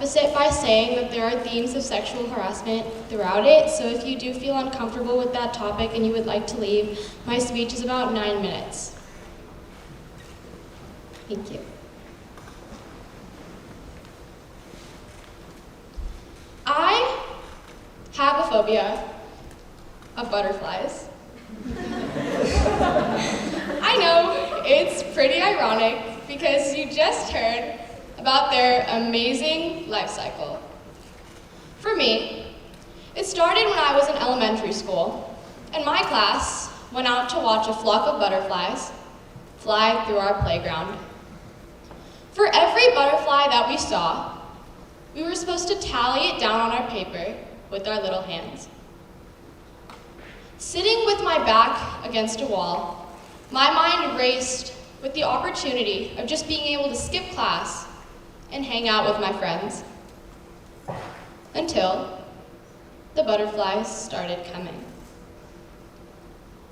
preface it by saying that there are themes of sexual harassment throughout it, so if you do feel uncomfortable with that topic and you would like to leave, my speech is about 9 minutes. Thank you. I have a phobia of butterflies. I know, it's pretty ironic because you just heard about their amazing life cycle. For me, it started when I was in elementary school, and my class went out to watch a flock of butterflies fly through our playground. For every butterfly that we saw, we were supposed to tally it down on our paper with our little hands. Sitting with my back against a wall, my mind raced with the opportunity of just being able to skip class and hang out with my friends. Until the butterflies started coming.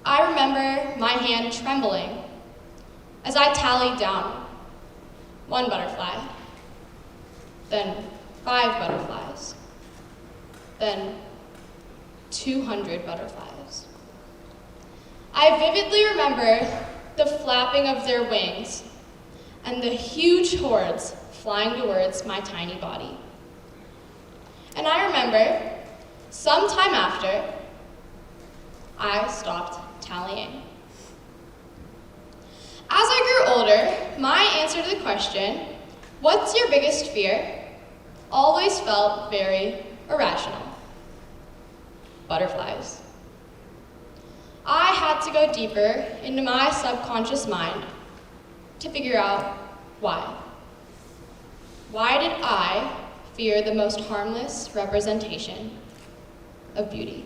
I remember my hand trembling as I tallied down 1 butterfly, then 5 butterflies, then 200 butterflies. I vividly remember the flapping of their wings and the huge hordes flying towards my tiny body. And I remember, sometime after, I stopped tallying. As I grew older, my answer to the question, "What's your biggest fear?" always felt very irrational. Butterflies. I had to go deeper into my subconscious mind to figure out why. Why did I fear the most harmless representation of beauty?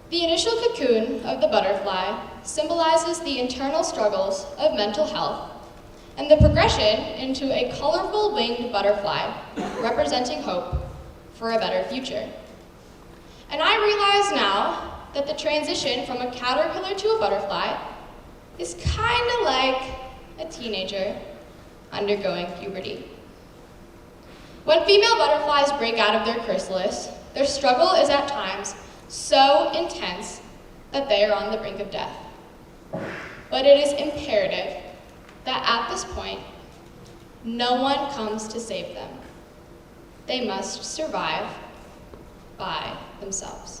The initial cocoon of the butterfly symbolizes the internal struggles of mental health and the progression into a colorful winged butterfly representing hope for a better future. And I realize now that the transition from a caterpillar to a butterfly is kind of like a teenager undergoing puberty. When female butterflies break out of their chrysalis, their struggle is at times so intense that they are on the brink of death. But it is imperative that at this point, no one comes to save them. They must survive by themselves.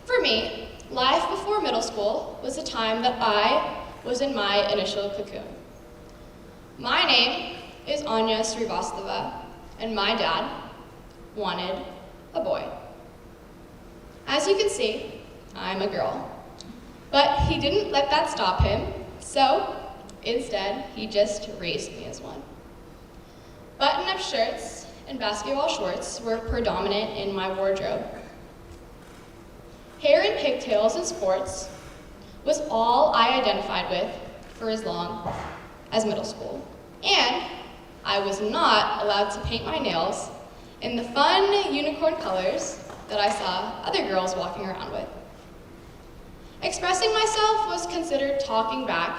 For me, life before middle school was a time that I was in my initial cocoon. My name is Anya Srivastava, and my dad wanted a boy. As you can see, I'm a girl. But he didn't let that stop him, so instead, he just raised me as one. Button-up shirts and basketball shorts were predominant in my wardrobe. Hair and pigtails in sports was all I identified with for as long as middle school. And I was not allowed to paint my nails in the fun unicorn colors that I saw other girls walking around with. Expressing myself was considered talking back,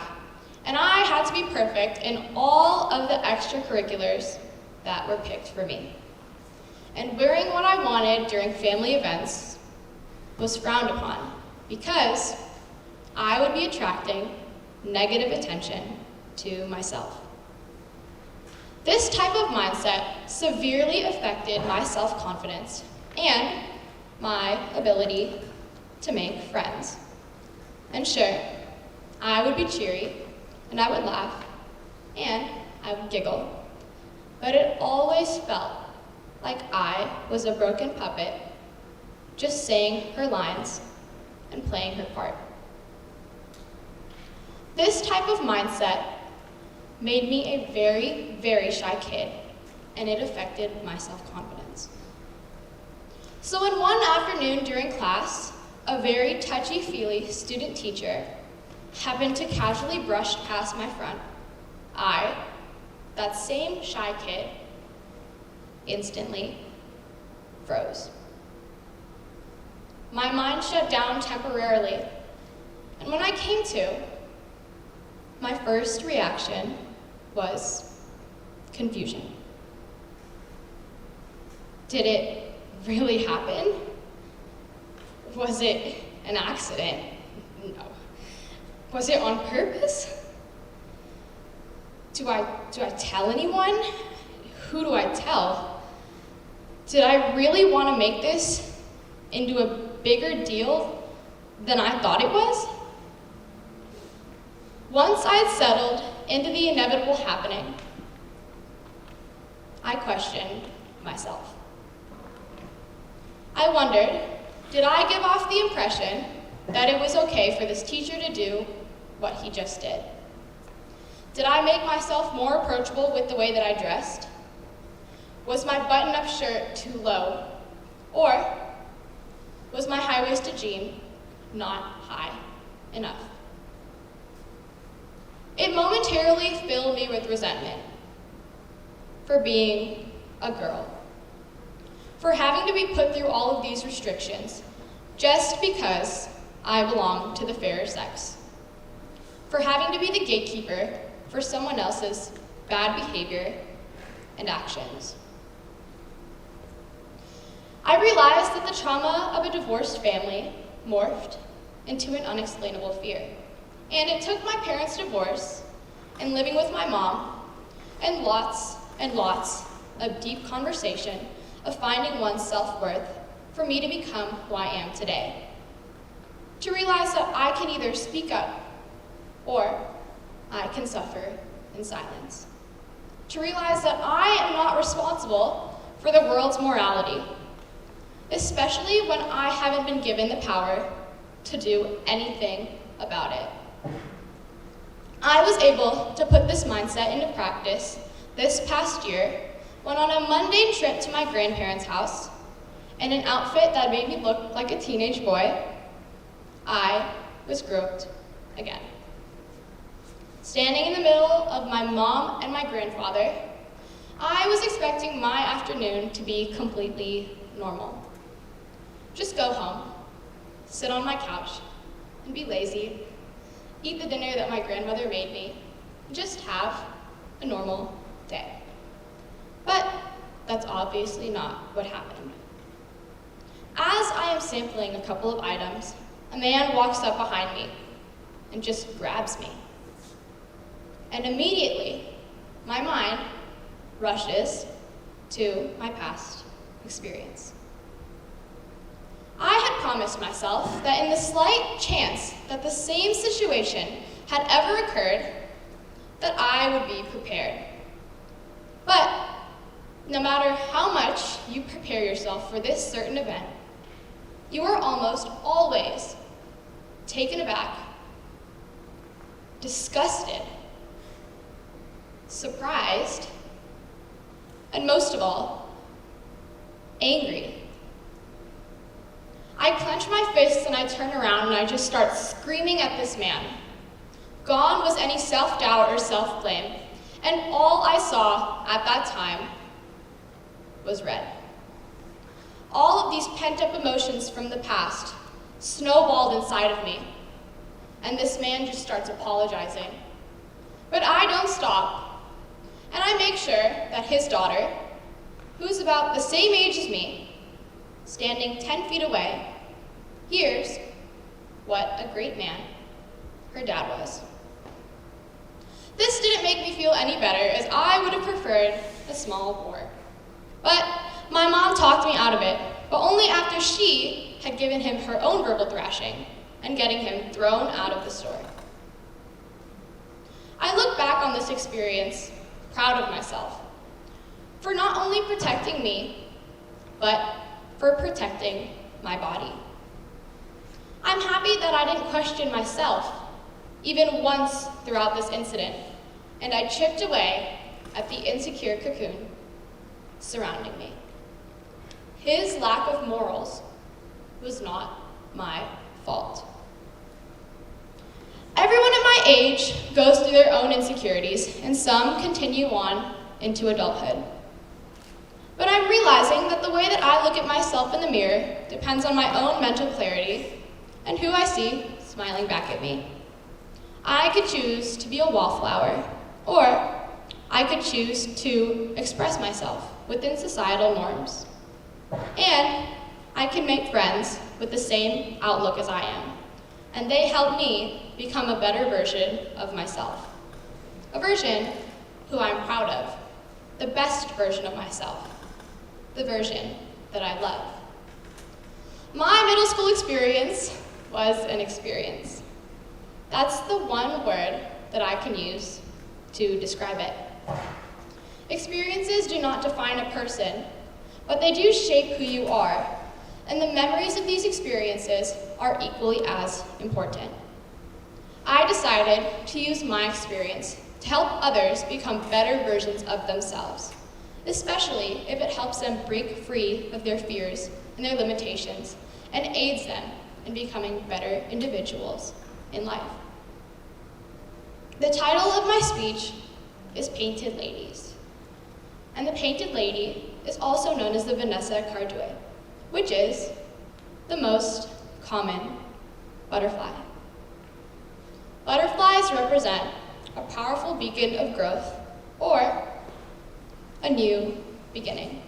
and I had to be perfect in all of the extracurriculars that were picked for me. And wearing what I wanted during family events was frowned upon because I would be attracting negative attention to myself. This type of mindset severely affected my self-confidence and my ability to make friends. And sure, I would be cheery, and I would laugh, and I would giggle, but it always felt like I was a broken puppet, just saying her lines and playing her part. This type of mindset made me a very, very shy kid, and it affected my self-confidence. So in one afternoon during class, a very touchy-feely student teacher happened to casually brush past my front. I, that same shy kid, instantly froze. My mind shut down temporarily, and when I came to, my first reaction was confusion. Did it really happen? Was it an accident? No. Was it on purpose? Do I tell anyone? Who do I tell? Did I really want to make this into a bigger deal than I thought it was? Once I had settled into the inevitable happening, I questioned myself. I wondered, did I give off the impression that it was okay for this teacher to do what he just did? Did I make myself more approachable with the way that I dressed? Was my button-up shirt too low? Or was my high-waisted jean not high enough? It momentarily filled me with resentment for being a girl, for having to be put through all of these restrictions just because I belong to the fairer sex, for having to be the gatekeeper for someone else's bad behavior and actions. I realized that the trauma of a divorced family morphed into an unexplainable fear. And it took my parents' divorce and living with my mom and lots of deep conversation of finding one's self-worth for me to become who I am today. To realize that I can either speak up or I can suffer in silence. To realize that I am not responsible for the world's morality, especially when I haven't been given the power to do anything about it. I was able to put this mindset into practice this past year when on a mundane trip to my grandparents' house, in an outfit that made me look like a teenage boy, I was groped again. Standing in the middle of my mom and my grandfather, I was expecting my afternoon to be completely normal. Just go home, sit on my couch, and be lazy, eat the dinner that my grandmother made me, and just have a normal day. But that's obviously not what happened. As I am sampling a couple of items, a man walks up behind me and just grabs me. And immediately, my mind rushes to my past experience. I had promised myself that in the slight chance that the same situation had ever occurred, that I would be prepared. But no matter how much you prepare yourself for this certain event, you are almost always taken aback, disgusted, surprised, and most of all, angry. I clench my fists and I turn around and I just start screaming at this man. Gone was any self-doubt or self-blame, and all I saw at that time was red. All of these pent-up emotions from the past snowballed inside of me, and this man just starts apologizing. But I don't stop, and I make sure that his daughter, who's about the same age as me, standing 10 feet away, hears what a great man her dad was. This didn't make me feel any better, as I would have preferred a small war. But my mom talked me out of it, but only after she had given him her own verbal thrashing and getting him thrown out of the store. I look back on this experience proud of myself for not only protecting me, but for protecting my body. I'm happy that I didn't question myself even once throughout this incident, and I chipped away at the insecure cocoon surrounding me. His lack of morals was not my fault. Everyone at my age goes through their own insecurities, and some continue on into adulthood. But I'm realizing that the way that I look at myself in the mirror depends on my own mental clarity and who I see smiling back at me. I could choose to be a wallflower, or I could choose to express myself within societal norms. And I can make friends with the same outlook as I am, and they help me become a better version of myself. A version who I'm proud of, the best version of myself, the version that I love. My middle school experience was an experience. That's the one word that I can use to describe it. Experiences do not define a person, but they do shape who you are, and the memories of these experiences are equally as important. I decided to use my experience to help others become better versions of themselves, especially if it helps them break free of their fears and their limitations and aids them in becoming better individuals in life. The title of my speech is Painted Ladies, and the painted lady is also known as the Vanessa Cardue, which is the most common butterfly. Butterflies represent a powerful beacon of growth or a new beginning.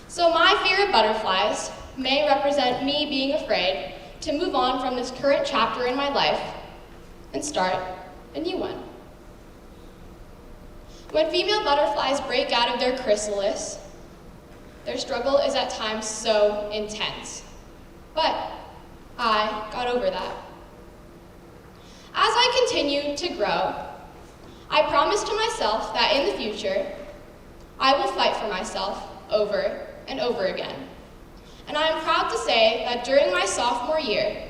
So my fear of butterflies may represent me being afraid to move on from this current chapter in my life and start a new one. When female butterflies break out of their chrysalis, their struggle is at times so intense. But I got over that. As I continued to grow, I promised to myself that in the future, I will fight for myself over and over again. And I am proud to say that during my sophomore year,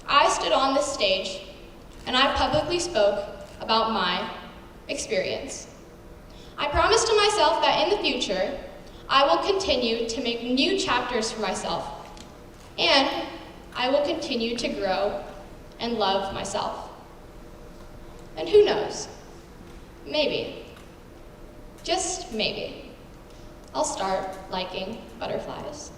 I stood on this stage and I publicly spoke about my experience. I promised to myself that in the future, I will continue to make new chapters for myself, and I will continue to grow and love myself. And who knows, maybe, just maybe, I'll start liking butterflies.